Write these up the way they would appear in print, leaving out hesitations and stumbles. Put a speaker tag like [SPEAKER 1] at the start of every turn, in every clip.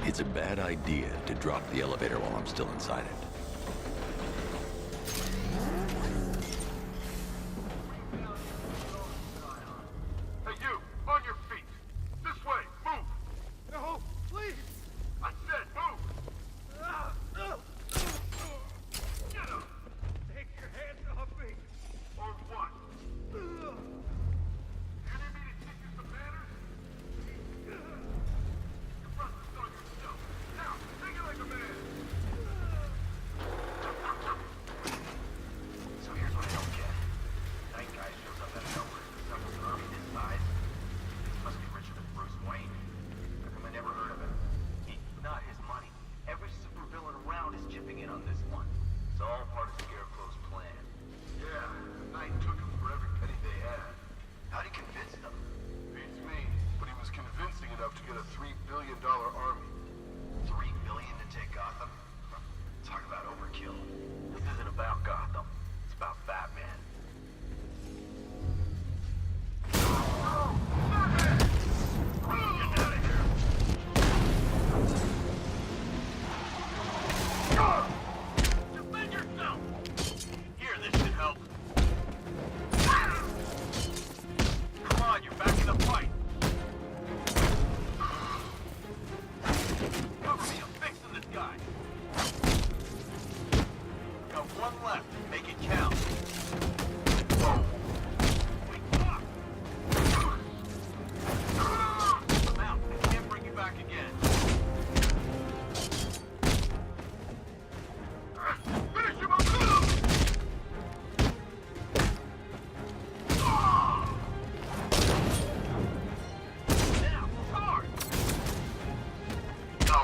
[SPEAKER 1] It's a bad idea to drop the elevator while I'm still inside it.
[SPEAKER 2] Hey, you! On your feet! This way! Move!
[SPEAKER 3] No, please!
[SPEAKER 2] I said move! Get him!
[SPEAKER 3] Take your hands off me!
[SPEAKER 2] Or what? You need me to teach you some manners? You brought this on yourself. Now, take it like a man!
[SPEAKER 4] So here's what I don't get. Night guy shows up out of nowhere. Someone's an army this size. He must be richer than Bruce Wayne. How come I never heard of him? Not his money. Every supervillain around is chipping in on this one. It's all part of Scarecrow's plan.
[SPEAKER 2] Yeah, the Knight took him for every penny they had.
[SPEAKER 4] How'd he convince them?
[SPEAKER 2] Beats me, but he was convincing enough to get a $3 billion army.
[SPEAKER 4] $3 billion to take Gotham? Talk about overkill. This isn't about Gotham. It's about Batman. Get out of here! Defend yourself! Here, this should help. Come on, you're back in the fight. Cover me, I'm fixing this guy. Got one left. Make it count. Wait, fuck! I'm out. I can't bring you back again.
[SPEAKER 2] Finish him up!
[SPEAKER 4] Now, hard! Go!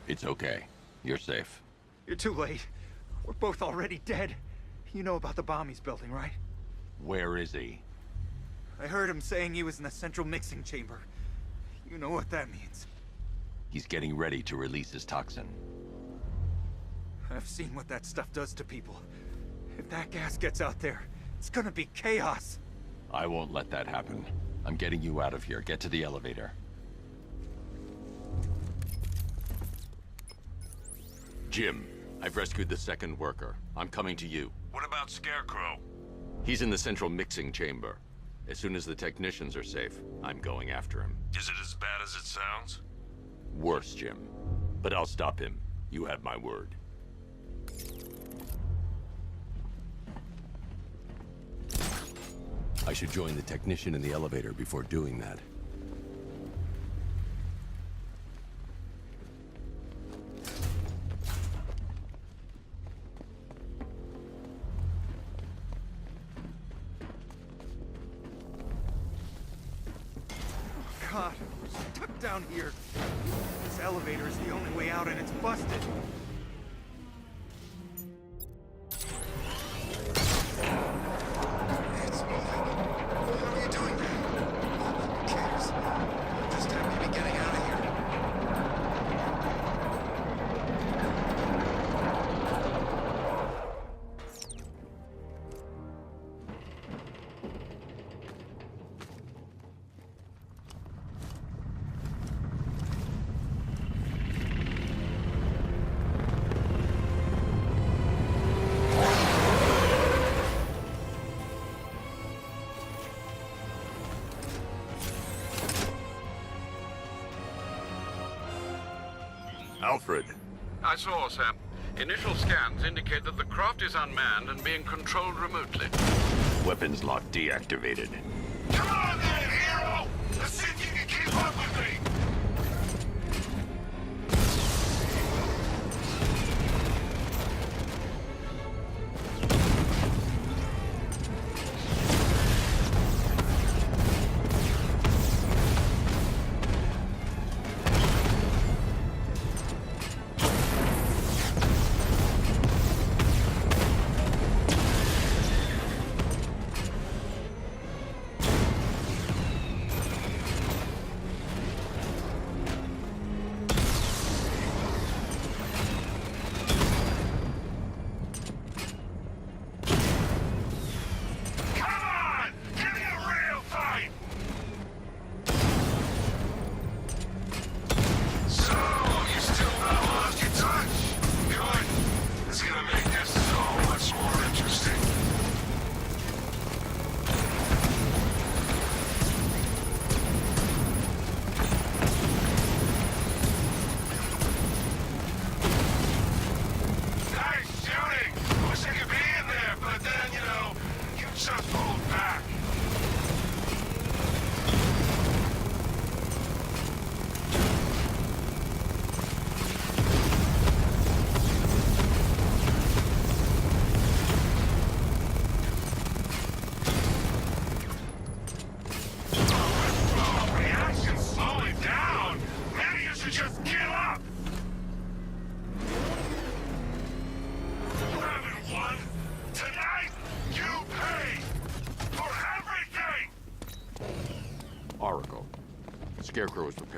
[SPEAKER 1] It's okay. You're safe.
[SPEAKER 3] You're too late. We're both already dead. You know about the bomb he's building, right?
[SPEAKER 1] Where is he?
[SPEAKER 3] I heard him saying he was in the central mixing chamber. You know what that means.
[SPEAKER 1] He's getting ready to release his toxin.
[SPEAKER 3] I've seen what that stuff does to people. If that gas gets out there, it's gonna be chaos.
[SPEAKER 1] I won't let that happen. I'm getting you out of here. Get to the elevator. Jim, I've rescued the second worker. I'm coming to you.
[SPEAKER 5] What about Scarecrow?
[SPEAKER 1] He's in the central mixing chamber. As soon as the technicians are safe, I'm going after him.
[SPEAKER 5] Is it as bad as it sounds?
[SPEAKER 1] Worse, Jim. But I'll stop him. You have my word. I should join the technician in the elevator before doing that.
[SPEAKER 3] God, we're stuck down here. This elevator is the only way out and it's busted.
[SPEAKER 4] It's moving. How are you doing that? Who cares? This time we'll be getting out of here.
[SPEAKER 1] Alfred.
[SPEAKER 6] I saw, Sam. Initial scans indicate that the craft is unmanned and being controlled remotely.
[SPEAKER 1] Weapons lock deactivated.
[SPEAKER 2] Come on then, hero! Let's see if you can keep up with me!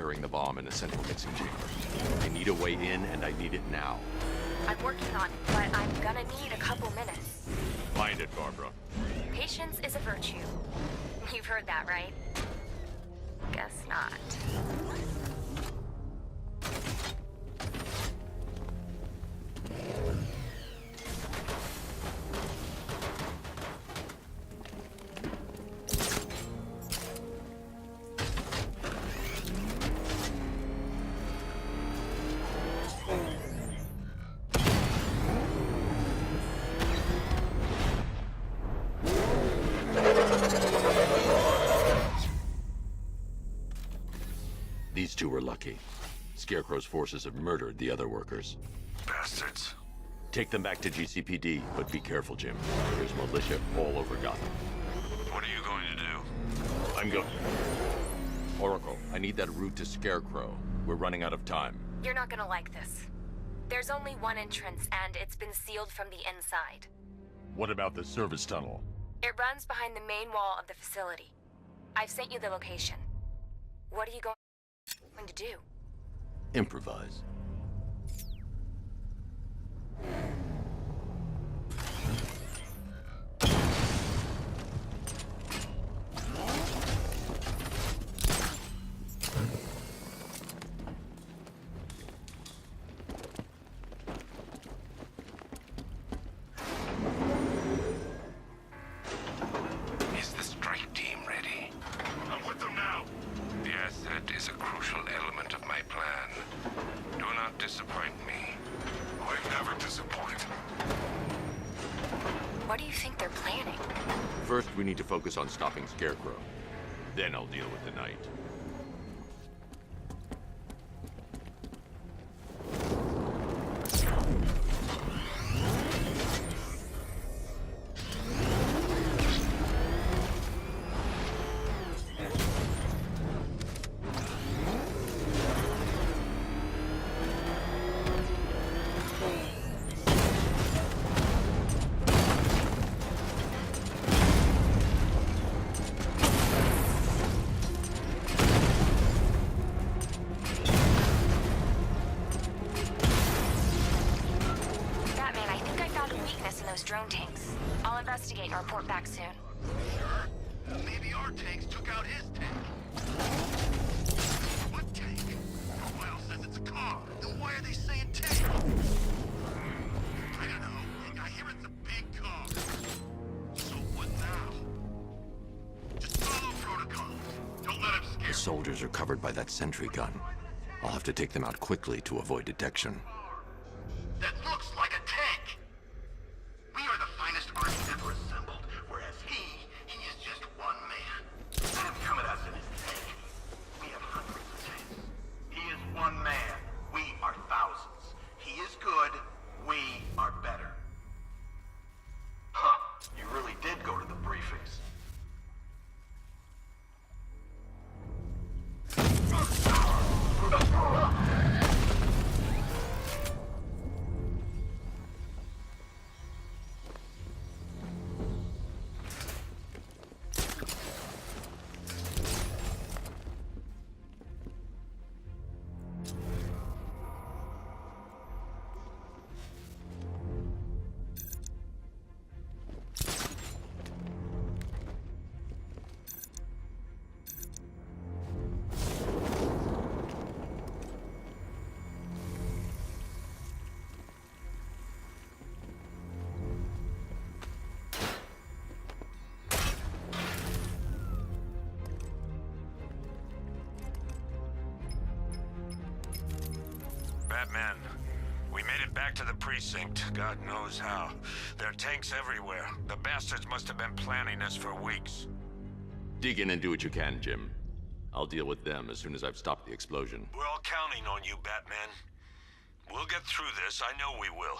[SPEAKER 1] firing the bomb in a central mixing chamber. I need a way in, and I need it now.
[SPEAKER 7] I'm working on it, but I'm gonna need a couple minutes.
[SPEAKER 1] Find it, Barbara.
[SPEAKER 7] Patience is a virtue. You've heard that, right? Guess not.
[SPEAKER 1] These two were lucky. Scarecrow's forces have murdered the other workers.
[SPEAKER 5] Bastards.
[SPEAKER 1] Take them back to GCPD, but be careful, Jim. There's militia all over Gotham.
[SPEAKER 5] What are you going to do?
[SPEAKER 1] I'm going. Oracle, I need that route to Scarecrow. We're running out of time.
[SPEAKER 7] You're not gonna like this. There's only one entrance, and it's been sealed from the inside.
[SPEAKER 1] What about the service tunnel?
[SPEAKER 7] It runs behind the main wall of the facility. I've sent you the location. What are you going to do?
[SPEAKER 1] Improvise.
[SPEAKER 6] Is the strike team ready?
[SPEAKER 2] I'm with them now.
[SPEAKER 6] The asset is a crucial element of my plan. Do not disappoint me.
[SPEAKER 2] I never disappoint.
[SPEAKER 7] What do you think they're planning?
[SPEAKER 1] First, we need to focus on stopping Scarecrow. Then I'll deal with the Knight.
[SPEAKER 7] Batman, I think I found a weakness in those drone tanks. I'll investigate and report back soon.
[SPEAKER 2] Sure. Maybe our tanks took out his tank. What tank? Profile says it's a car. Then why are they saying tank? I don't know. I hear it's a big car. So what now? Just follow protocol. Don't let him scare
[SPEAKER 1] The soldiers are covered by that sentry gun. I'll have to take them out quickly to avoid detection.
[SPEAKER 2] that looks like a tank. We are the finest army ever assembled, whereas he is just one man. Let him come at us in his tank. We have hundreds of tanks. He is one man. We are thousands. He is good. We are better. Huh. You really did go to the briefings.
[SPEAKER 5] Batman, we made it back to the precinct. God knows how. There are tanks everywhere. The bastards must have been planning this for weeks.
[SPEAKER 1] Dig in and do what you can, Jim. I'll deal with them as soon as I've stopped the explosion.
[SPEAKER 5] We're all counting on you, Batman. We'll get through this. I know we will.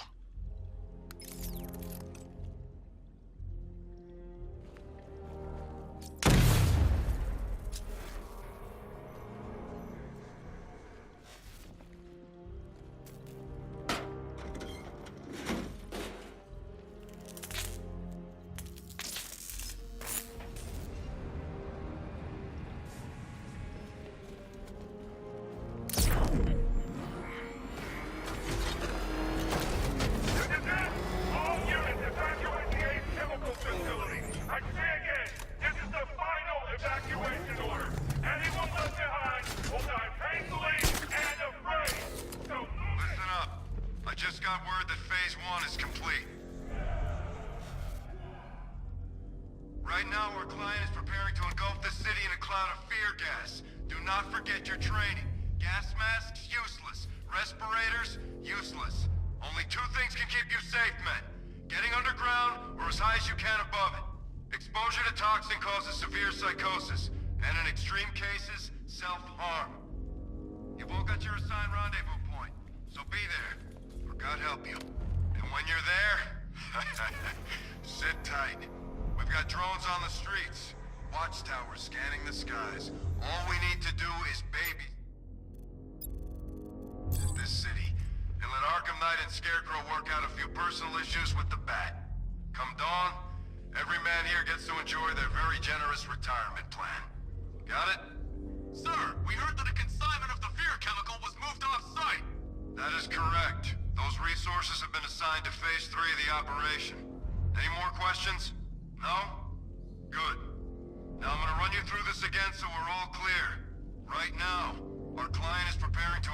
[SPEAKER 8] got word that Phase 1 is complete. Right now, our client is preparing to engulf the city in a cloud of fear gas. Do not forget your training. Gas masks, useless. Respirators, useless. Only two things can keep you safe, men. Getting underground, or as high as you can above it. Exposure to toxin causes severe psychosis, and in extreme cases, self-harm. You've all got your assigned rendezvous point, so be there, or God help you. And when you're there, sit tight. We've got drones on the streets, watchtowers scanning the skies. All we need to do is baby this city, and let Arkham Knight and Scarecrow work out a few personal issues with the Bat. Come dawn, every man here gets to enjoy their very generous retirement plan. Got it? Sir, we heard that a consignment of the fear chemical was moved off-site. That is correct. Those resources have been assigned to Phase 3 of the operation. Any more questions? No? Good. Now I'm gonna run you through this again so we're all clear. Right now, our client is preparing to...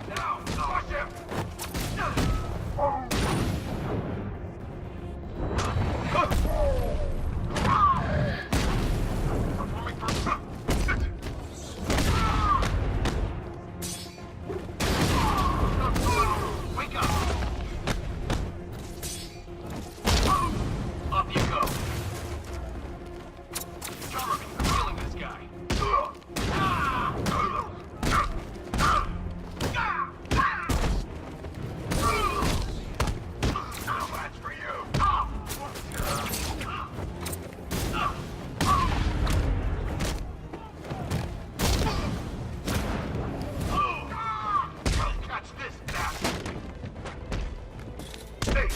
[SPEAKER 2] Now, watch him! Wake up! Up you go! Cover me, I'm killing this guy. That's for you. Catch this, bastard. Hey.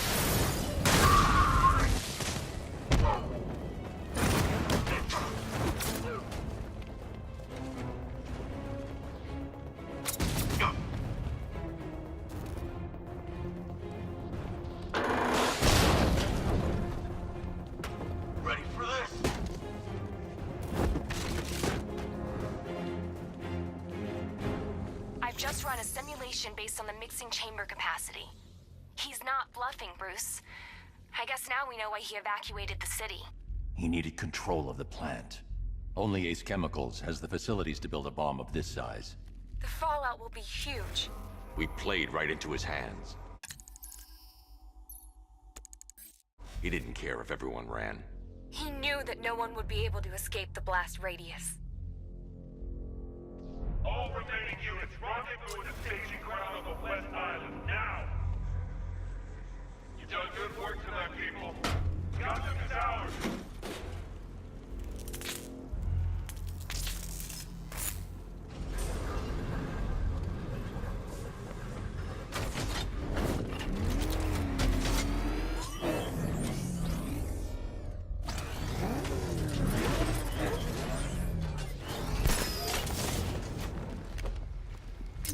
[SPEAKER 2] Ready for this?
[SPEAKER 7] I've just run a simulation based on the mixing chamber capacity. He's not bluffing, Bruce. I guess now we know why he evacuated the city.
[SPEAKER 1] He needed control of the plant. Only Ace Chemicals has the facilities to build a bomb of this size.
[SPEAKER 7] The fallout will be huge.
[SPEAKER 1] We played right into his hands. He didn't care if everyone ran.
[SPEAKER 7] He knew that no one would be able to escape the blast radius.
[SPEAKER 9] All remaining units, rendezvous at the staging ground on the West Island, now! You've done good work tonight, people. Gotham is ours!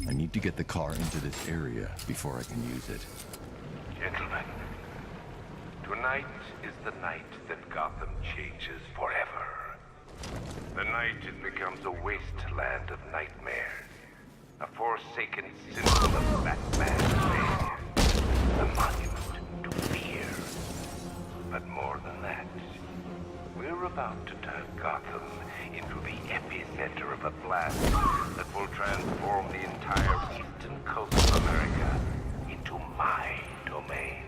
[SPEAKER 1] I need to get the car into this area before I can use it.
[SPEAKER 10] Gentlemen, tonight is the night that Gotham changes forever. The night it becomes a wasteland of nightmares, a forsaken symbol of Batman's failure, a monument to fear. But more than that, we're about to turn Gotham into the epicenter of a blast that will transform the entire eastern coast of America into my domain.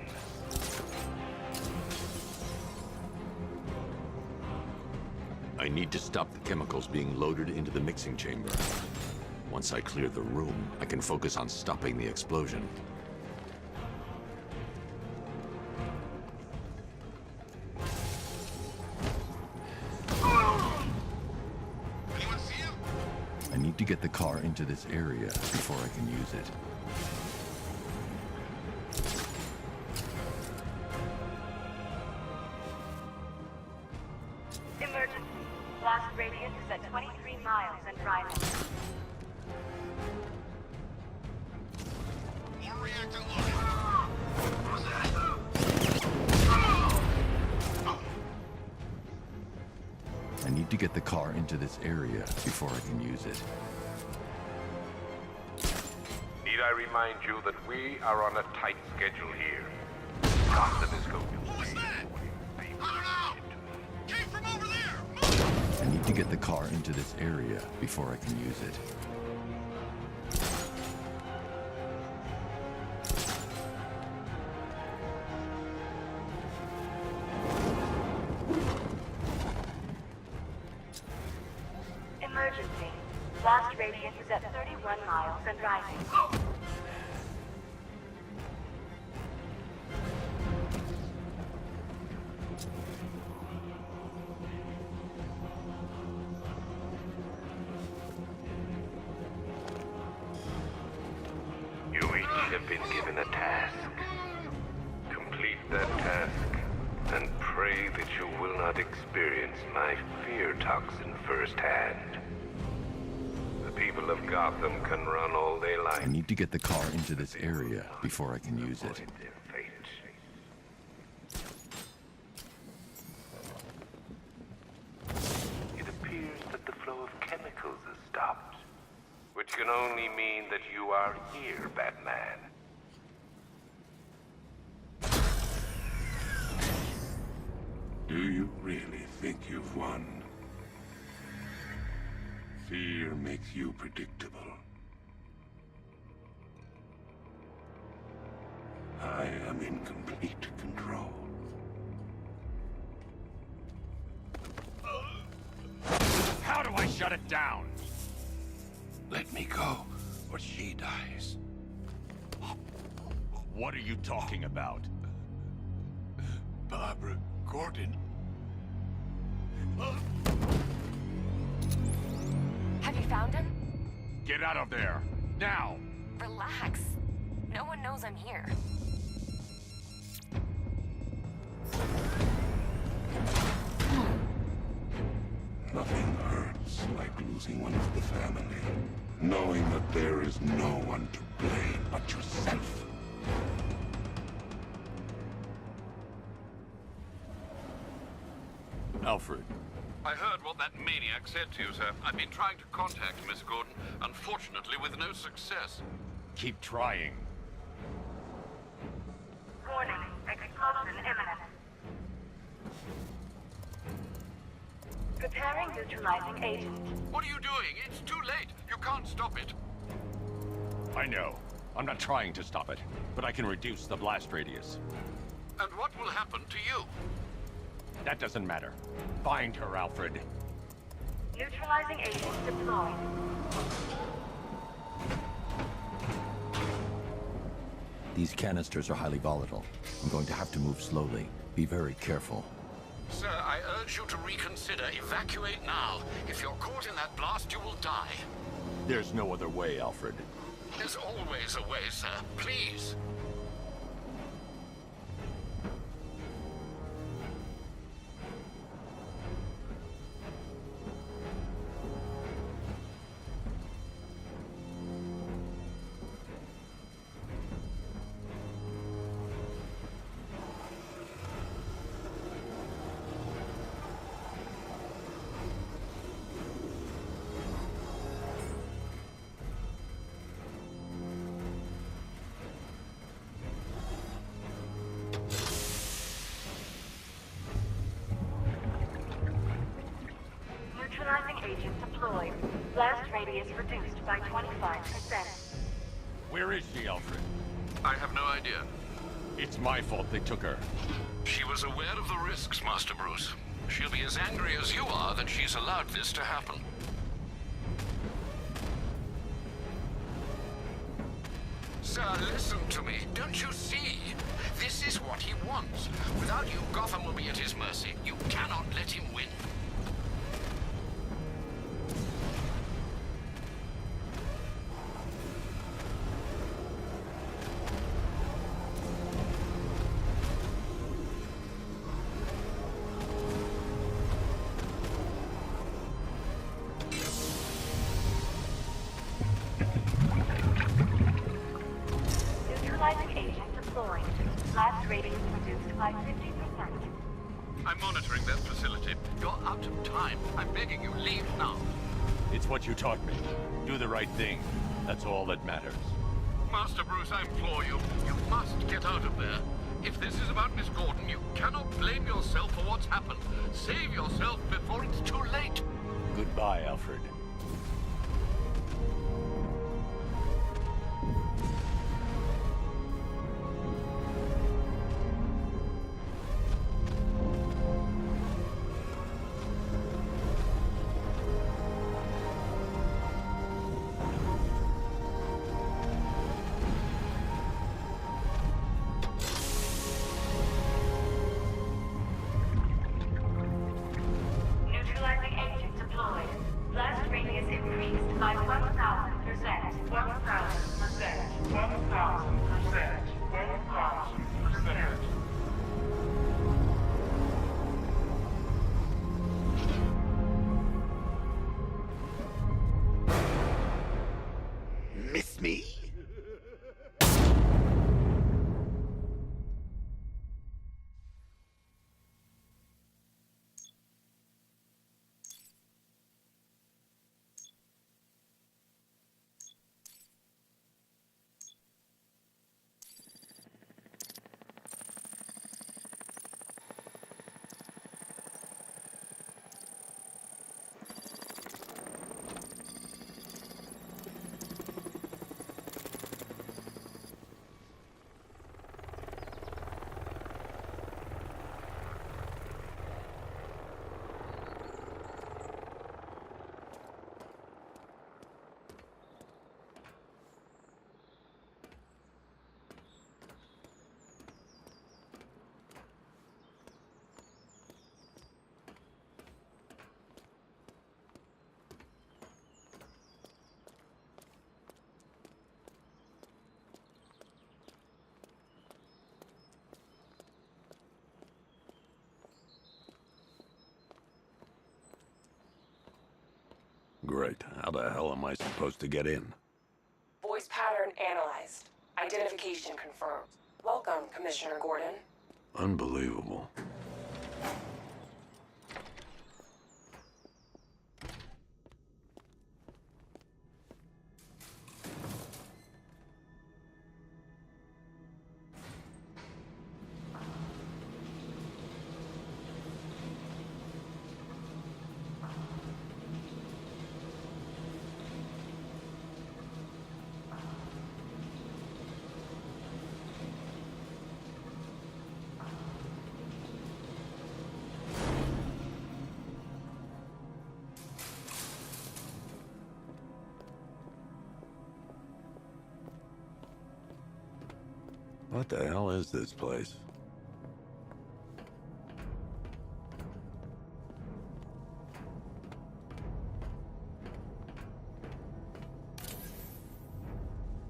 [SPEAKER 1] I need to stop the chemicals being loaded into the mixing chamber. Once I clear the room, I can focus on stopping the explosion. I need to get the car into this area before I can use it.
[SPEAKER 11] Emergency. Blast radius is at 23 miles and rising.
[SPEAKER 2] More reactor loaded. What was that?
[SPEAKER 1] I need to get the car into this area before I can use it.
[SPEAKER 10] remind you that we are on a tight schedule here. Gotham is going to
[SPEAKER 8] What was that? I don't know! Came from over there! Move!
[SPEAKER 1] I need to get the car into this area before I can use it.
[SPEAKER 11] Emergency. Blast radius is at 31 miles and rising.
[SPEAKER 10] You each have been given a task. Complete that task, and pray that you will not experience my fear toxin firsthand. The people of Gotham can run all they like.
[SPEAKER 1] I need to get the car into this area before I can use it.
[SPEAKER 10] Their fate. It appears that the flow of chemicals has stopped, which can only mean that you are here, Batman.
[SPEAKER 8] Do you really think you've won? Fear makes you predictable. I am in complete control.
[SPEAKER 5] How do I shut it down?
[SPEAKER 8] Let me go, or she dies.
[SPEAKER 5] What are you talking about?
[SPEAKER 8] Barbara Gordon.
[SPEAKER 7] Have you found him?
[SPEAKER 5] Get out of there! Now!
[SPEAKER 7] Relax. No one knows I'm here.
[SPEAKER 8] Nothing hurts like losing one of the family. Knowing that there is no one to blame but yourself.
[SPEAKER 1] Alfred,
[SPEAKER 6] I heard what that maniac said to you, sir. I've been trying to contact Miss Gordon, unfortunately with no success.
[SPEAKER 5] Keep trying.
[SPEAKER 11] Warning. Explosion imminent. Preparing neutralizing agent.
[SPEAKER 6] What are you doing? It's too late. You can't stop it.
[SPEAKER 5] I know. I'm not trying to stop it, but I can reduce the blast radius.
[SPEAKER 6] And what will happen to you?
[SPEAKER 5] That doesn't matter. Find her, Alfred.
[SPEAKER 11] Neutralizing agent deployed.
[SPEAKER 1] these canisters are highly volatile. I'm going to have to move slowly. Be very careful.
[SPEAKER 6] Sir, I urge you to reconsider. Evacuate now. If you're caught in that blast, you will die.
[SPEAKER 1] There's no other way, Alfred.
[SPEAKER 6] There's always a way, sir. Please.
[SPEAKER 11] Agent deployed. Blast radius reduced by 25%.
[SPEAKER 5] Where is she, Alfred?
[SPEAKER 6] I have no idea.
[SPEAKER 5] It's my fault they took her.
[SPEAKER 6] She was aware of the risks, Master Bruce. She'll be as angry as you are that she's allowed this to happen. Sir, listen to me. Don't you see? This is what he wants. Without you, Gotham will be at his mercy. You cannot let him win.
[SPEAKER 11] Blast radius reduced by 50%.
[SPEAKER 6] I'm monitoring that facility. You're out of time. I'm begging you, leave now.
[SPEAKER 5] It's what you taught me. Do the right thing. That's all that matters.
[SPEAKER 6] Master Bruce, I implore you. You must get out of there. If this is about Miss Gordon, you cannot blame yourself for what's happened. Save yourself before it's too late.
[SPEAKER 1] Goodbye, Alfred.
[SPEAKER 11] Neutralizing agent deployed. Blast radius increased by 1,000%. 1,000%. 1,000%. 1,000%.
[SPEAKER 1] Miss me? Great. How the hell am I supposed to get in?
[SPEAKER 12] Voice pattern analyzed. Identification confirmed. Welcome, Commissioner Gordon.
[SPEAKER 1] Unbelievable. What the hell is this place?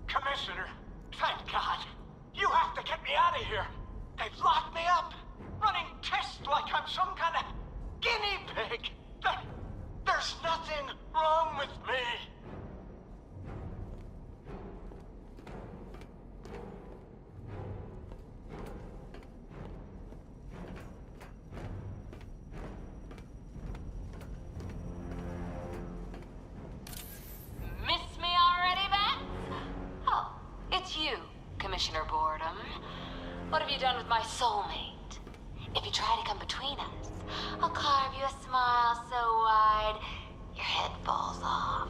[SPEAKER 2] Commissioner, thank God. You have to get me out of here. They've locked me up, running tests like I'm some kind of guinea pig. There's nothing wrong with me.
[SPEAKER 11] Miss me already, Beth? Oh, it's you, Commissioner Boredom. What have you done with my soulmate? If you try to come between us, I'll carve you a smile so wide, your head falls off.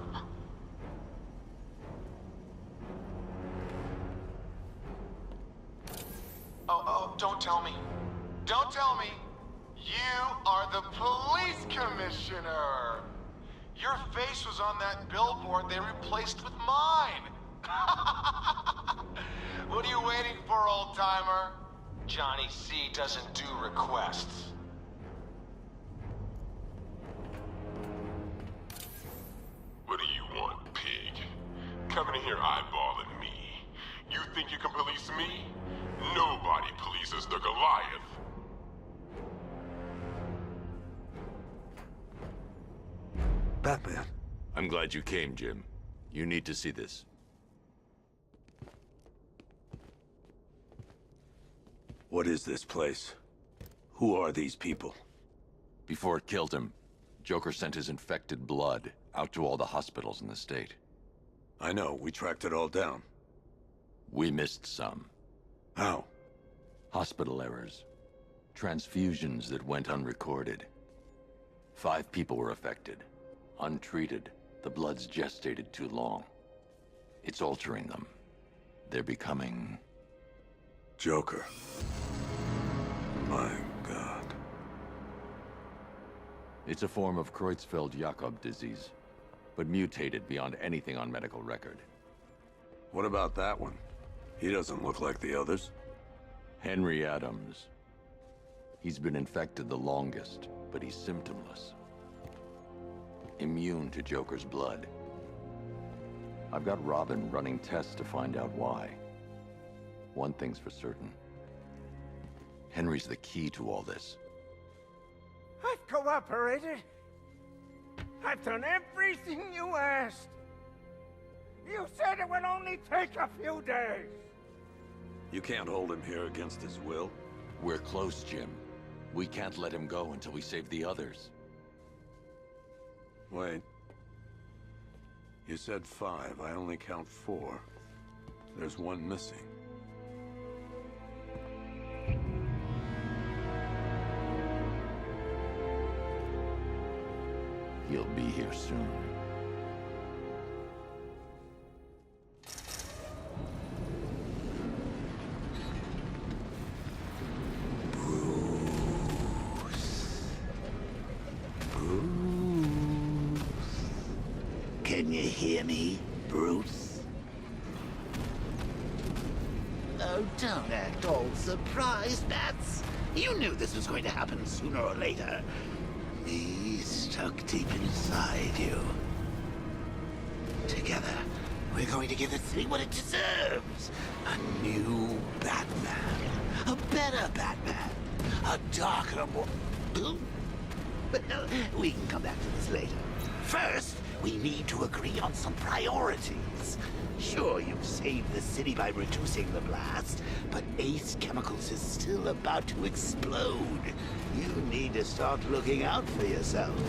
[SPEAKER 8] Oh, don't tell me. Don't tell me. You are the police commissioner. Your face was on that billboard they replaced with mine. What are you waiting for, old-timer? Johnny C doesn't do requests.
[SPEAKER 9] What do you want, pig? Coming in here eyeballing me. You think you can police me? Nobody polices the Goliath.
[SPEAKER 1] Batman. I'm glad you came, Jim. You need to see this. What is this place? Who are these people? Before it killed him, Joker sent his infected blood out to all the hospitals in the state. I know, we tracked it all down. We missed some.
[SPEAKER 8] How?
[SPEAKER 1] Hospital errors. Transfusions that went unrecorded. 5 people were affected. Untreated, the blood's gestated too long. It's altering them. They're becoming...
[SPEAKER 8] Joker. My God.
[SPEAKER 1] It's a form of Creutzfeldt-Jakob disease, but mutated beyond anything on medical record.
[SPEAKER 8] What about that one? He doesn't look like the others.
[SPEAKER 1] Henry Adams. He's been infected the longest, but he's symptomless. Immune to Joker's blood. I've got Robin running tests to find out why. One thing's for certain. Henry's the key to all this.
[SPEAKER 13] I've cooperated. I've done everything you asked. You said it would only take a few days.
[SPEAKER 8] You can't hold him here against his will.
[SPEAKER 1] We're close, Jim. We can't let him go until we save the others.
[SPEAKER 8] Wait. You said 5. I only count 4. There's one missing.
[SPEAKER 1] He'll be here soon.
[SPEAKER 2] Can you hear me, Bruce? Oh, don't act all surprised, Bats. You knew this was going to happen sooner or later. Me stuck deep inside you. Together, we're going to give the city what it deserves. A new Batman. A better Batman. A darker, more... Well, we can come back to this later. First, we need to agree on some priorities. Sure, you've saved the city by reducing the blast, but Ace Chemicals is still about to explode. You need to start looking out for yourself.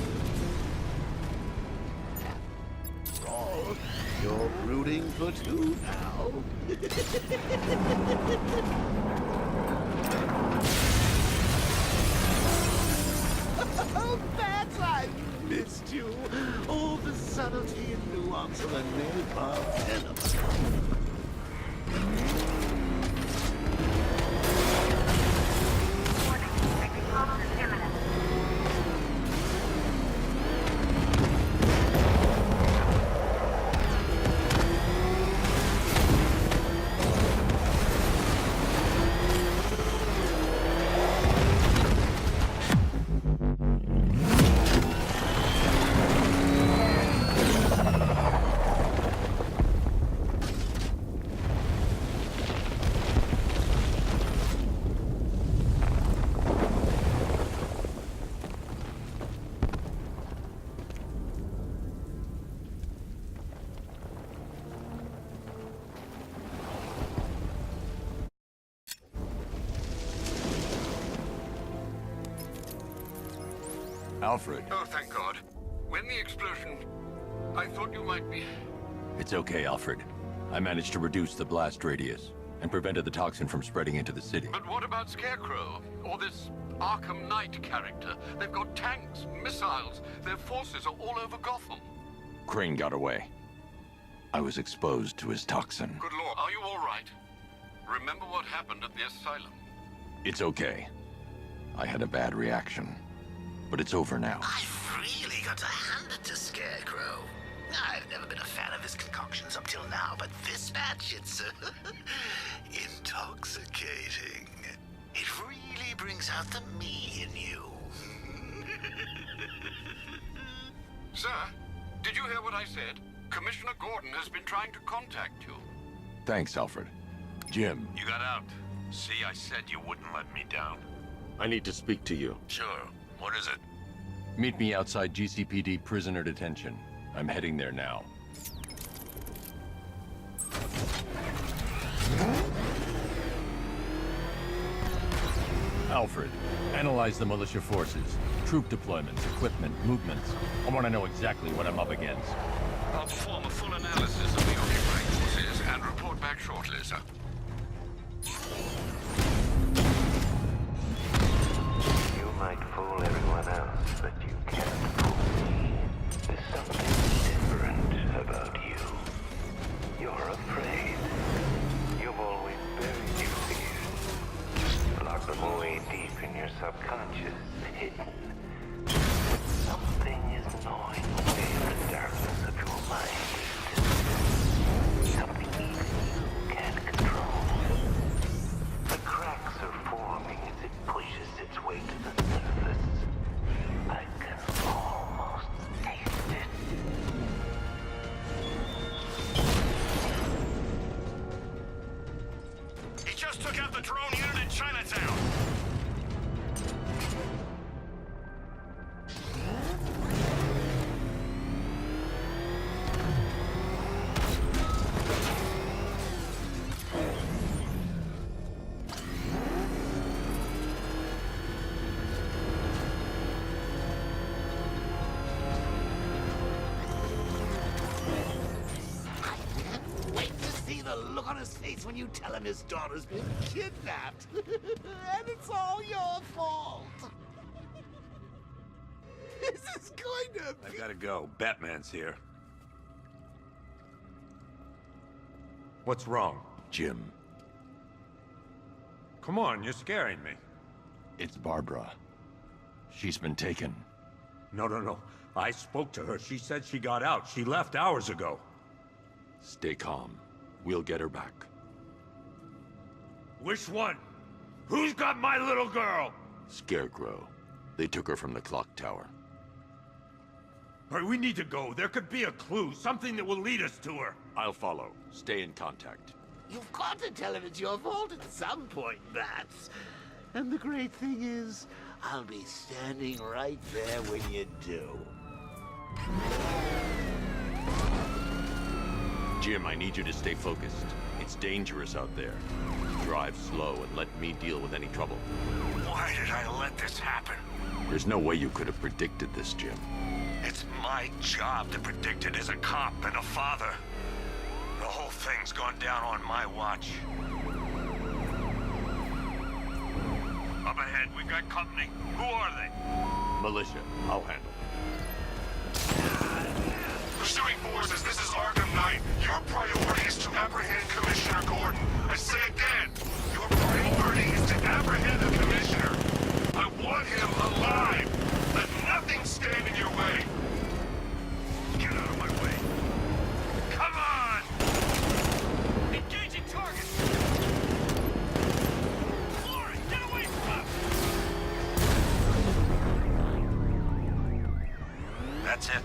[SPEAKER 2] After all, you're rooting for 2 now. Oh, Bats, I missed you. All the subtlety and nuance of a napalm enema.
[SPEAKER 1] Alfred.
[SPEAKER 6] Oh, thank God. When the explosion... I thought you might be...
[SPEAKER 1] It's okay, Alfred. I managed to reduce the blast radius and prevented the toxin from spreading into the city.
[SPEAKER 6] But what about Scarecrow? Or this ARKHAM Knight character? They've got tanks, missiles. Their forces are all over Gotham.
[SPEAKER 1] Crane got away. I was exposed to his toxin.
[SPEAKER 6] Good Lord, are you all right? Remember what happened at the asylum?
[SPEAKER 1] It's okay. I had a bad reaction. But it's over now.
[SPEAKER 2] I've really got to hand it to Scarecrow. I've never been a fan of his concoctions up till now, but this batch, it's intoxicating. It really brings out the me in you.
[SPEAKER 6] Sir, did you hear what I said? Commissioner Gordon has been trying to contact you.
[SPEAKER 1] Thanks, Alfred. Jim.
[SPEAKER 5] You got out. See, I said you wouldn't let me down.
[SPEAKER 1] I need to speak to you.
[SPEAKER 5] Sure. What is it?
[SPEAKER 1] Meet me outside GCPD prisoner detention. I'm heading there now. Alfred, analyze the militia forces, troop deployments, equipment, movements. I want to know exactly what I'm up against.
[SPEAKER 6] I'll perform a full analysis of the occupying forces and report back shortly, sir.
[SPEAKER 10] You might fool everyone else, but you can't fool me. There's something different about you. You're afraid. You've always buried your fears. Locked them away deep in your subconscious, hidden. Something is gnawing away the darkness of your mind. Something even you can't control. The cracks are forming as it pushes its way to the surface. I can almost taste it.
[SPEAKER 2] He just took out the drone unit in Chinatown!
[SPEAKER 14] Look on his face when you tell him his daughter's been kidnapped. And it's all your fault. This is going to be...
[SPEAKER 5] I gotta go. Batman's here. What's wrong?
[SPEAKER 1] Jim.
[SPEAKER 5] Come on, you're scaring me.
[SPEAKER 1] It's Barbara. She's been taken.
[SPEAKER 5] No. I spoke to her. She said she got out. She left hours ago.
[SPEAKER 1] Stay calm. We'll get her back.
[SPEAKER 5] Which one? Who's got my little girl?
[SPEAKER 1] Scarecrow. They took her from the clock tower.
[SPEAKER 5] All right, we need to go. There could be a clue, something that will lead us to her.
[SPEAKER 1] I'll follow. Stay in contact.
[SPEAKER 14] You've got to tell him it's your fault at some point, Bats. And the great thing is, I'll be standing right there when you do.
[SPEAKER 1] Jim, I need you to stay focused. It's dangerous out there. Drive slow and let me deal with any trouble.
[SPEAKER 5] Why did I let this happen?
[SPEAKER 1] There's no way you could have predicted this, Jim.
[SPEAKER 5] It's my job to predict it as a cop and a father. The whole thing's gone down on my watch. Up ahead, we've got company. Who are they?
[SPEAKER 1] Militia. I'll handle.
[SPEAKER 8] Pursuing forces, this is ARKHAM KNIGHT. Your priority is to apprehend Commissioner Gordon. I say again, your priority is to apprehend the Commissioner. I want him alive. Let nothing stand in your way.
[SPEAKER 5] Get out of my way. Come on!
[SPEAKER 2] Engaging target! Lauren, get away from us!
[SPEAKER 5] That's it.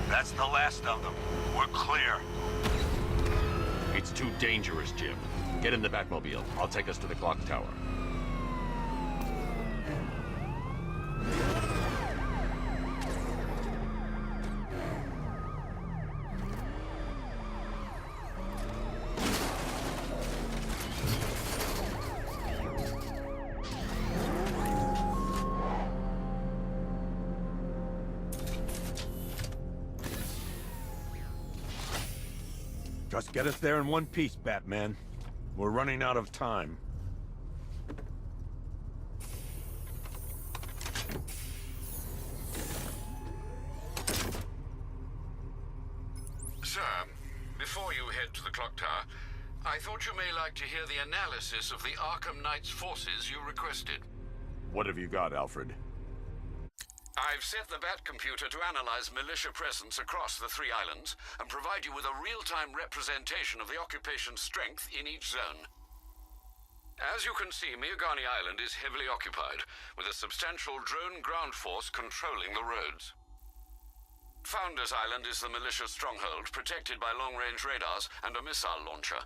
[SPEAKER 5] That's the last of them. We're clear.
[SPEAKER 1] It's too dangerous, Jim. Get in the Batmobile. I'll take us to the clock tower.
[SPEAKER 5] Just get us there in one piece, Batman. We're running out of time.
[SPEAKER 6] Sir, before you head to the clock tower, I thought you may like to hear the analysis of the ARKHAM KNIGHT's forces you requested.
[SPEAKER 1] What have you got, Alfred?
[SPEAKER 6] I've set the Bat computer to analyze militia presence across the 3 islands and provide you with a real-time representation of the occupation's strength in each zone. As you can see, Miagani Island is heavily occupied, with a substantial drone ground force controlling the roads. Founders Island is the militia stronghold, protected by long-range radars and a missile launcher.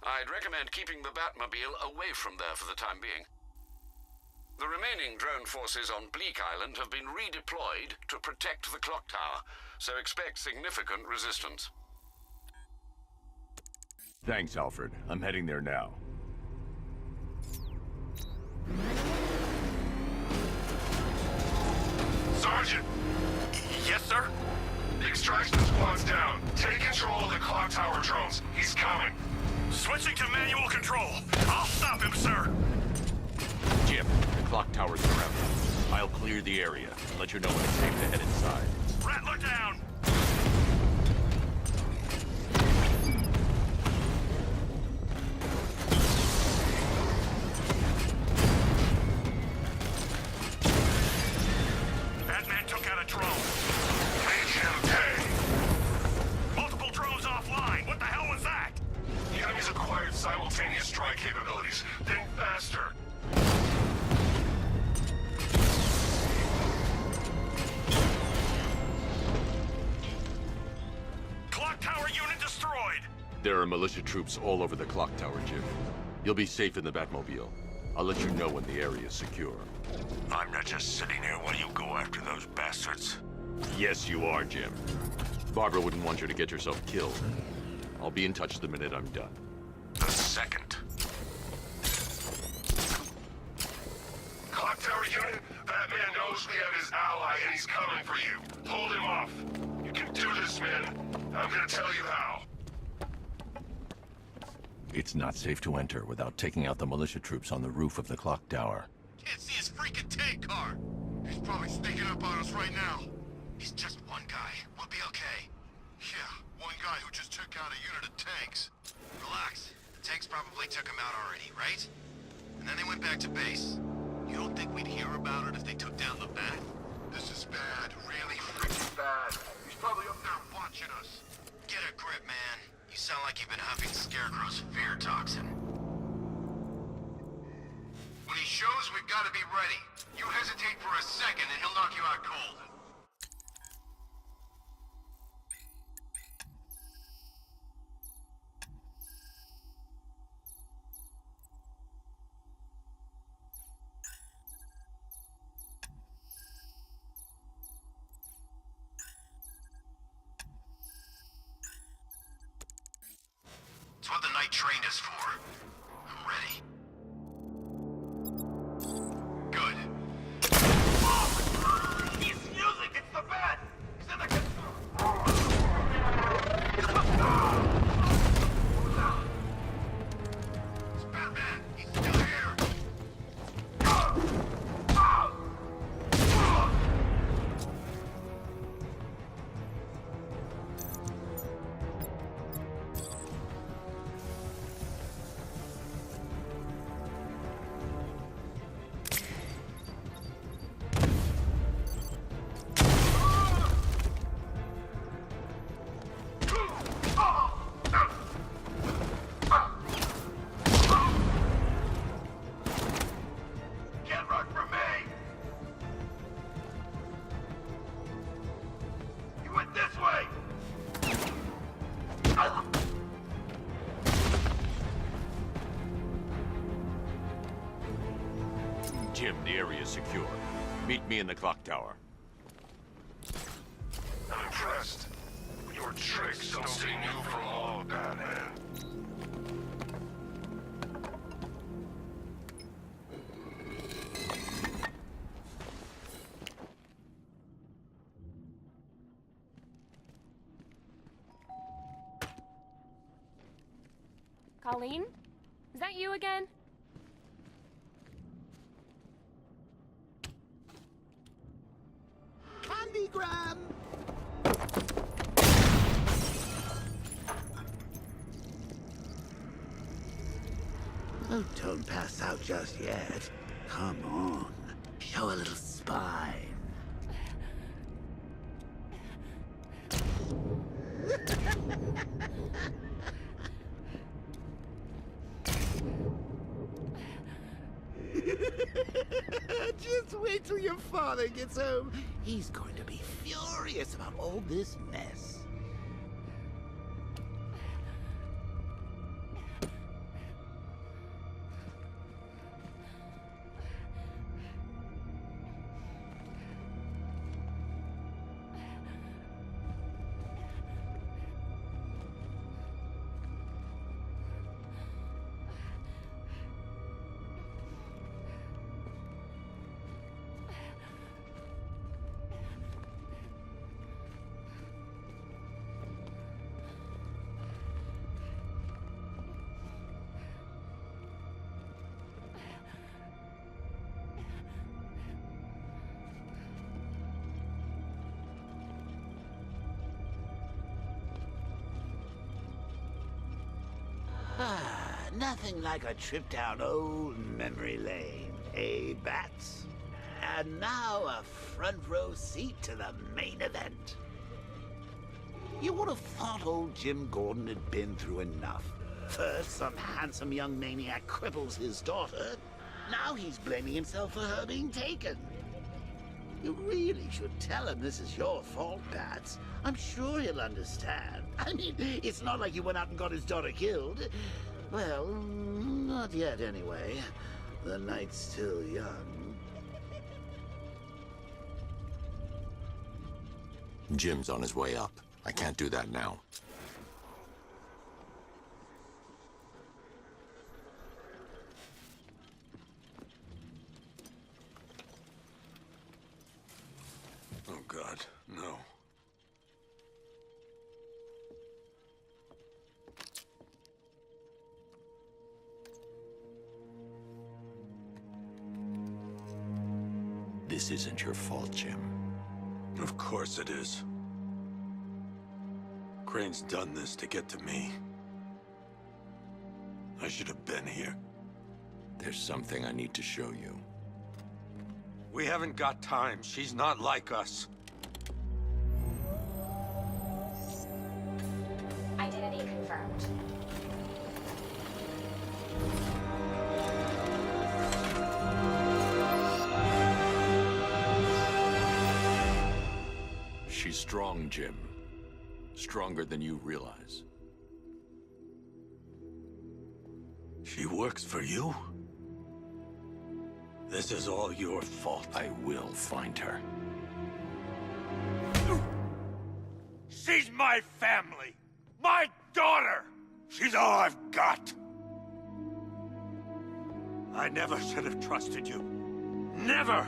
[SPEAKER 6] I'd recommend keeping the Batmobile away from there for the time being. The remaining drone forces on Bleak Island have been redeployed to protect the clock tower, so expect significant resistance.
[SPEAKER 1] Thanks, Alfred. I'm heading there now.
[SPEAKER 8] Sergeant!
[SPEAKER 2] Yes, sir?
[SPEAKER 8] The
[SPEAKER 9] Extraction squad's down. Take control of the clock tower drones. He's coming.
[SPEAKER 5] Switching to manual control. I'll stop him, sir.
[SPEAKER 1] Jim, the clock tower's surrounded. I'll clear the area and let you know when it's safe to head inside.
[SPEAKER 5] Rattler down. That man took out a drone.
[SPEAKER 9] Make him pay.
[SPEAKER 5] Multiple drones offline. What the hell was that?
[SPEAKER 9] The enemy's acquired simultaneous strike capabilities. Think faster.
[SPEAKER 5] Clock tower unit destroyed.
[SPEAKER 1] There are militia troops all over the clock tower, Jim. You'll be safe in the Batmobile. I'll let you know when the area is secure.
[SPEAKER 5] I'm not just sitting here while you go after those bastards.
[SPEAKER 1] Yes, you are, Jim. Barbara wouldn't want you to get yourself killed. I'll be in touch the minute I'm done.
[SPEAKER 5] The second.
[SPEAKER 9] Clock tower unit, that man knows we have his ally and he's coming for you. Hold him off. You can do this, man. I'm gonna tell you how.
[SPEAKER 15] It's not safe to enter without taking out the militia troops on the roof of the clock tower.
[SPEAKER 8] Can't see his freaking tank car. He's probably sneaking up on us right now. He's just one guy. We'll be okay. Yeah, one guy who just took out a unit of tanks. Relax. The tanks probably took him out already, right? And then they went back to base. You don't think we'd hear about it if they took down the bat? This is bad. Really freaking bad. He's probably up there watching us. Get a grip, man. You sound like you've been huffing Scarecrow's fear toxin. When he shows, we've got to be ready. You hesitate for a second and he'll knock you out cold. It's what the Knight trained us for. I'm ready. Good. He's using! It's the bat! He's in the It's Batman! He's still here! Can't run from me! You went this way!
[SPEAKER 1] Jim, the area is secure. Meet me in the clock tower.
[SPEAKER 9] I'm impressed. Your tricks don't stay new for long, Batman.
[SPEAKER 7] Colleen? Is that you again?
[SPEAKER 14] Candygram! Oh, don't pass out just yet. Come on. Show a little spine. Just wait till your father gets home. He's going to be furious about all this mess. Nothing like a trip down old memory lane, eh, Bats? And now a front row seat to the main event. You would have thought old Jim Gordon had been through enough. First, some handsome young maniac cripples his daughter. Now he's blaming himself for her being taken. You really should tell him this is your fault, Bats. I'm sure he'll understand. I mean, it's not like you went out and got his daughter killed. Well, not yet anyway. The night's still young.
[SPEAKER 15] Jim's on his way up. I can't do that now.
[SPEAKER 5] Oh, God, no.
[SPEAKER 15] This isn't your fault, Jim.
[SPEAKER 5] Of course it is. Crane's done this to get to me. I should have been here.
[SPEAKER 15] There's something I need to show you.
[SPEAKER 5] We haven't got time. She's not like us.
[SPEAKER 7] Identity confirmed.
[SPEAKER 15] She's strong, Jim. Stronger than you realize.
[SPEAKER 5] She works for you? This is all your fault.
[SPEAKER 15] I will find her.
[SPEAKER 5] She's my family! My daughter! She's all I've got! I never should have trusted you. Never!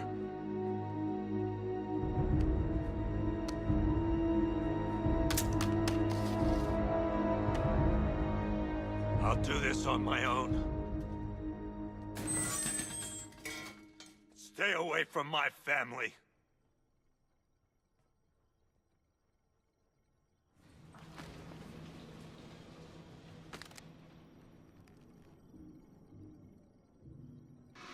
[SPEAKER 5] I'll do this on my own. Stay away from my family.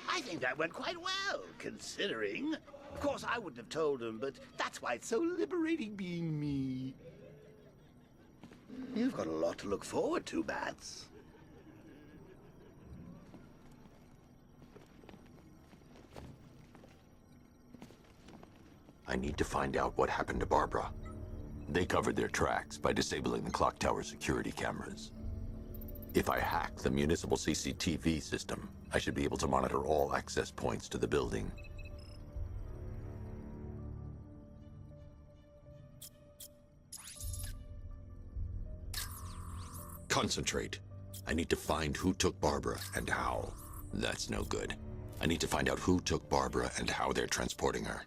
[SPEAKER 14] I think that went quite well, considering. Of course, I wouldn't have told him, but that's why it's so liberating being me. You've got a lot to look forward to, Bats.
[SPEAKER 15] I need to find out what happened to Barbara. They covered their tracks by disabling the clock tower security cameras. If I hack the municipal CCTV system, I should be able to monitor all access points to the building. Concentrate. I need to find who took Barbara and how. That's no good. I need to find out who took Barbara and how they're transporting her.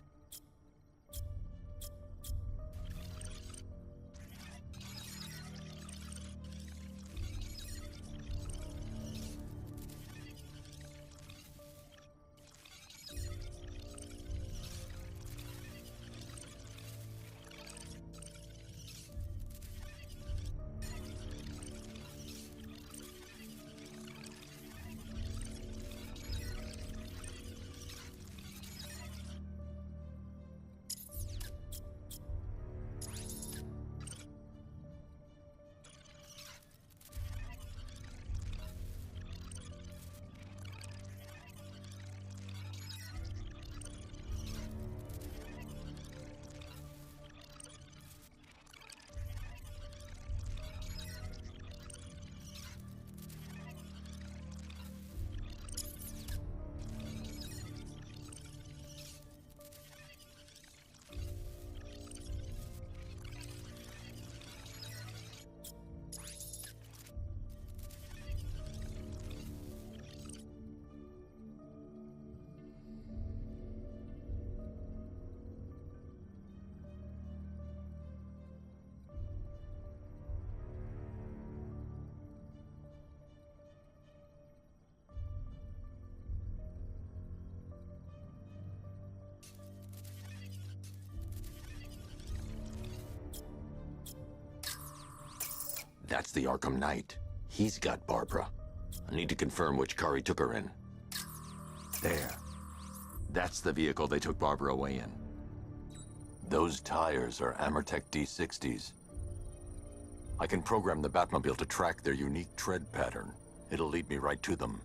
[SPEAKER 15] That's the ARKHAM Knight. He's got Barbara. I need to confirm which car he took her in. There. That's the vehicle they took Barbara away in. Those tires are Amertech D60s. I can program the Batmobile to track their unique tread pattern. It'll lead me right to them.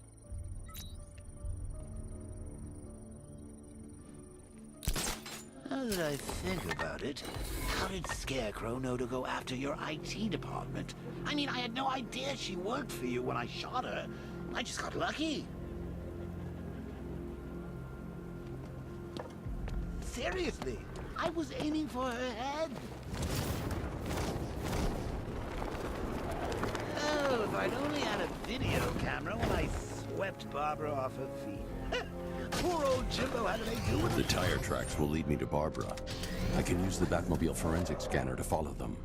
[SPEAKER 14] Now that I think about it, how did Scarecrow know to go after your IT department? I mean, I had no idea she worked for you when I shot her. I just got lucky. Seriously, I was aiming for her head. Oh, if I'd only had a video camera when I swept Barbara off her feet. Poor old Jimbo had to make do with
[SPEAKER 15] The tire tracks will lead me to Barbara. I can use the Batmobile forensic scanner to follow them.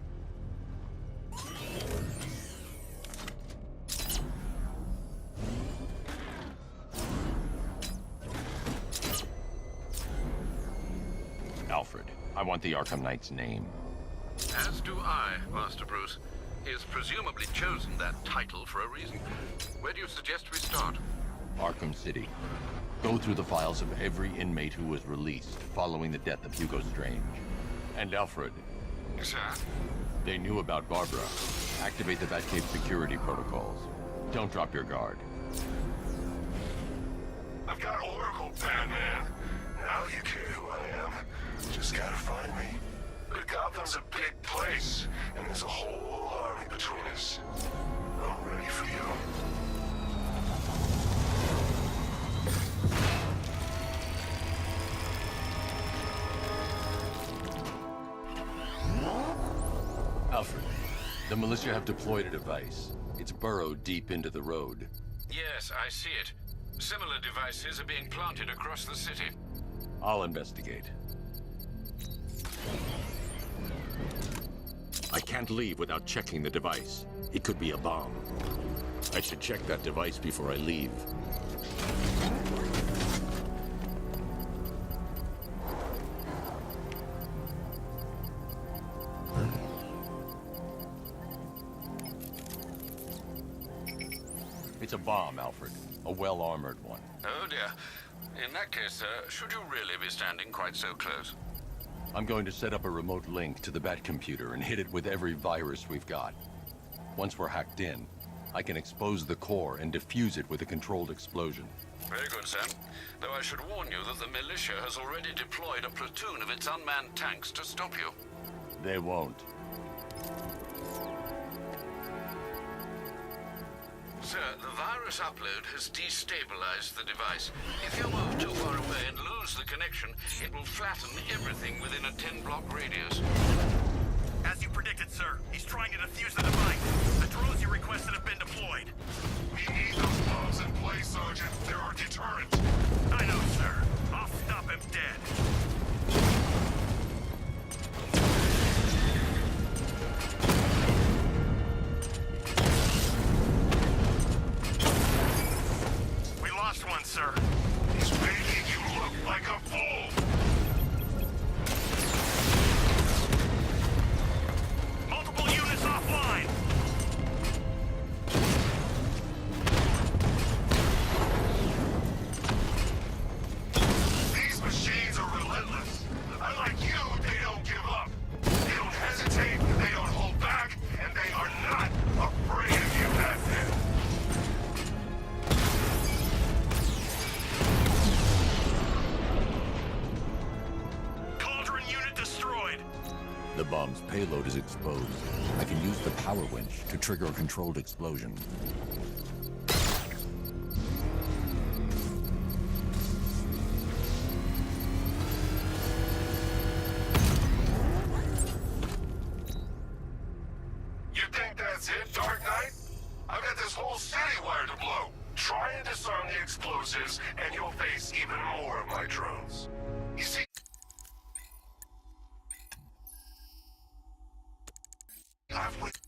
[SPEAKER 1] Alfred, I want the Arkham Knight's name.
[SPEAKER 6] As do I, Master Bruce. He has presumably chosen that title for a reason. Where do you suggest we start?
[SPEAKER 1] Arkham City. Go through the files of every inmate who was released following the death of Hugo Strange. And Alfred.
[SPEAKER 6] Sir?
[SPEAKER 1] They knew about Barbara. Activate the Batcave security protocols. Don't drop your guard.
[SPEAKER 8] I've got Oracle, Batman. Now you care who I am. Just gotta find me. But Gotham's a big place, and there's a whole army between us. I'm ready for you.
[SPEAKER 1] Alfred, the militia have deployed a device. It's burrowed deep into the road.
[SPEAKER 6] Yes, I see it. Similar devices are being planted across the city.
[SPEAKER 1] I'll investigate.
[SPEAKER 15] I can't leave without checking the device. It could be a bomb. I should check that device before I leave.
[SPEAKER 1] It's a bomb, Alfred. A well-armored one.
[SPEAKER 6] Oh dear. In that case, sir, should you really be standing quite so close?
[SPEAKER 1] I'm going to set up a remote link to the Batcomputer and hit it with every virus we've got. Once we're hacked in, I can expose the core and defuse it with a controlled explosion.
[SPEAKER 6] Very good, sir. Though I should warn you that the militia has already deployed a platoon of its unmanned tanks to stop you.
[SPEAKER 1] They won't.
[SPEAKER 6] Sir, the virus upload has destabilized the device. If you move too far away and lose the connection, it will flatten everything within a 10-block radius.
[SPEAKER 2] As you predicted, sir, he's trying to defuse the device. The drones you requested have been deployed.
[SPEAKER 8] We need those bombs in place, Sergeant. They're our deterrent.
[SPEAKER 2] I know, sir. I'll stop him dead. We lost one, sir.
[SPEAKER 8] He's making you look like a fool.
[SPEAKER 2] Multiple units offline.
[SPEAKER 8] These machines are relentless. Unlike you, they don't give up. They don't hesitate, they don't hold back, and they are not afraid of you, Batman.
[SPEAKER 2] Cauldron unit destroyed.
[SPEAKER 15] The bomb's payload is exposed. I can use the power winch to trigger a controlled explosion.
[SPEAKER 8] You think that's it, Dark Knight? I've got this whole city wired to blow. Try and disarm the explosives, and you'll face even more of my drones. You see... I've wit-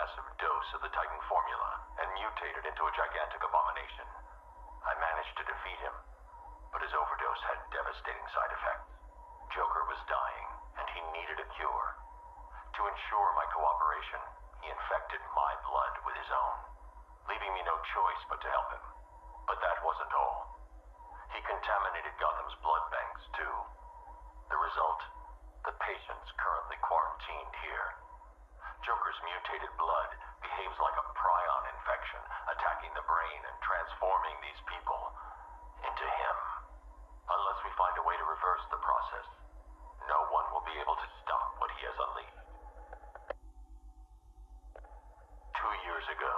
[SPEAKER 10] massive dose of the Titan formula and mutated into a gigantic abomination. I managed to defeat him, but his overdose had devastating side effects. Joker was dying, and he needed a cure. To ensure my cooperation, he infected my blood with his own, leaving me no choice but to help him. But that wasn't all. He contaminated Gotham's blood banks, too. The result? The patient's currently quarantined here. Joker's mutated blood behaves like a prion infection, attacking the brain and transforming these people into him. Unless we find a way to reverse the process, no one will be able to stop what he has unleashed. 2 years ago,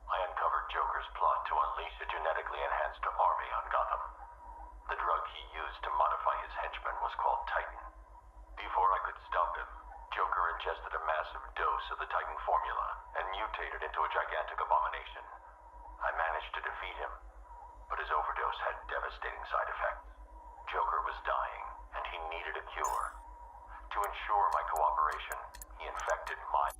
[SPEAKER 10] I uncovered Joker's plot to unleash a genetically enhanced army on Gotham. The drug he used to modify his henchmen was called Titan. Before I could stop him, Joker ingested a massive dose of the Titan formula and mutated into a gigantic abomination. I managed to defeat him, but his overdose had devastating side effects. Joker was dying, and he needed a cure. To ensure my cooperation, he infected my...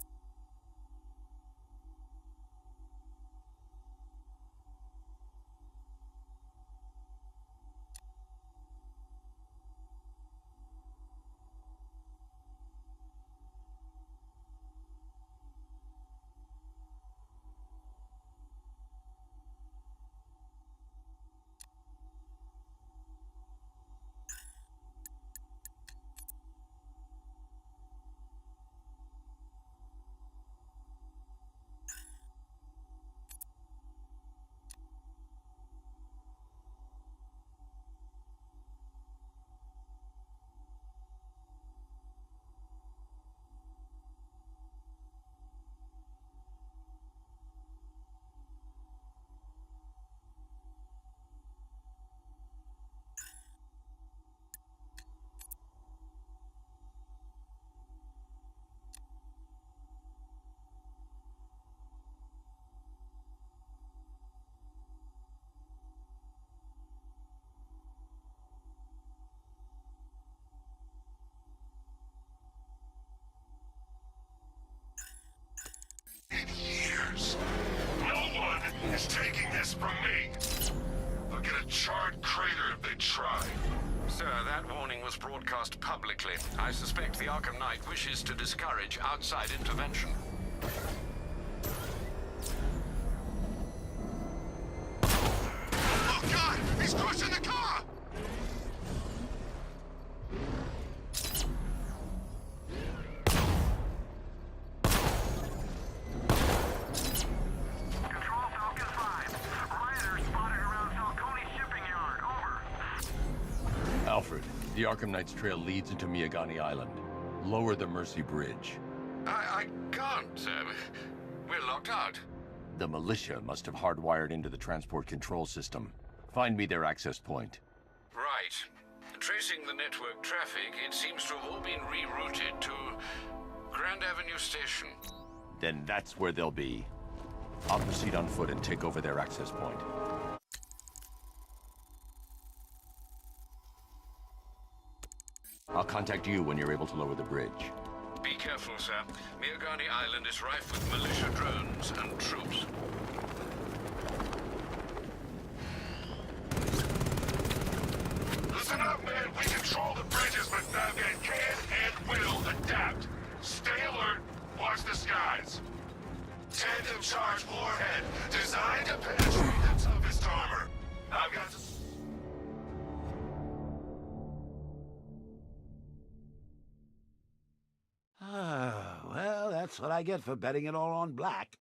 [SPEAKER 9] Years. No one is taking this from me. They'll get a charred crater if they try.
[SPEAKER 6] Sir, that warning was broadcast publicly. I suspect the Arkham Knight wishes to discourage outside intervention.
[SPEAKER 8] Oh God! He's crushing the car!
[SPEAKER 1] Alfred, the Arkham Knight's trail leads into Miagani Island. Lower the Mercy Bridge.
[SPEAKER 6] I can't, sir. We're locked out.
[SPEAKER 1] The militia must have hardwired into the transport control system. Find me their access point.
[SPEAKER 6] Right. Tracing the network traffic, it seems to have all been rerouted to Grand Avenue Station.
[SPEAKER 1] Then that's where they'll be. I'll proceed on foot and take over their access point. I'll contact you when you're able to lower the bridge.
[SPEAKER 6] Be careful, sir. Miagani Island is rife with militia drones and troops.
[SPEAKER 9] Listen up, man. We control the bridges, but Batman can and will adapt. Stay alert. Watch the skies. Tandem charge warhead, designed to penetrate the toughest armor. I've got to...
[SPEAKER 14] Well, that's what I get for betting it all on black.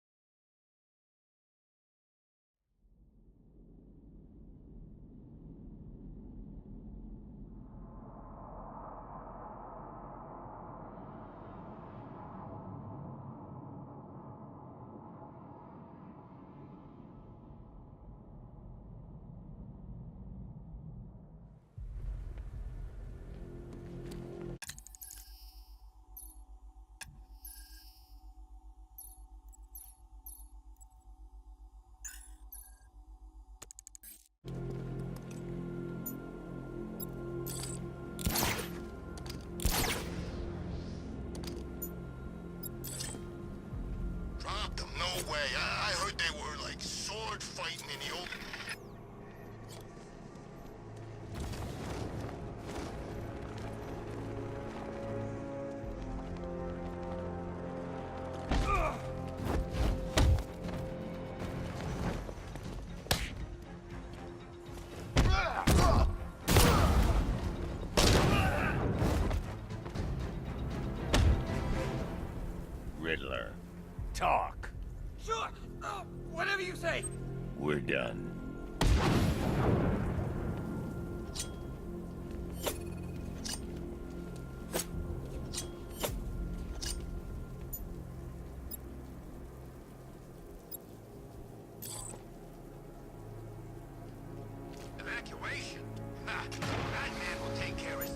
[SPEAKER 8] way. I heard they were, like, sword fighting in the old...
[SPEAKER 16] Riddler. Talk.
[SPEAKER 3] Sure. Whatever you say.
[SPEAKER 16] We're done.
[SPEAKER 8] Evacuation? Ha! That man will take care of it.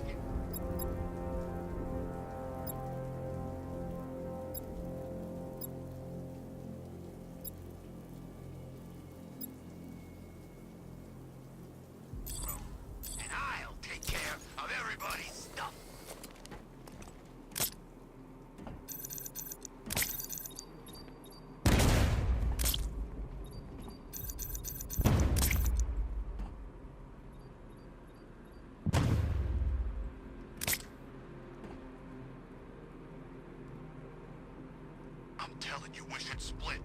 [SPEAKER 8] And I'll take care of everybody's stuff. I'm telling you, we should split.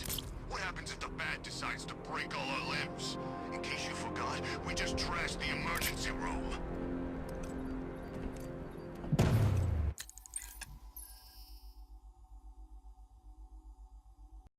[SPEAKER 8] What happens if the Bat decides to break all our limbs? In case you forgot, we just trashed the emergency room.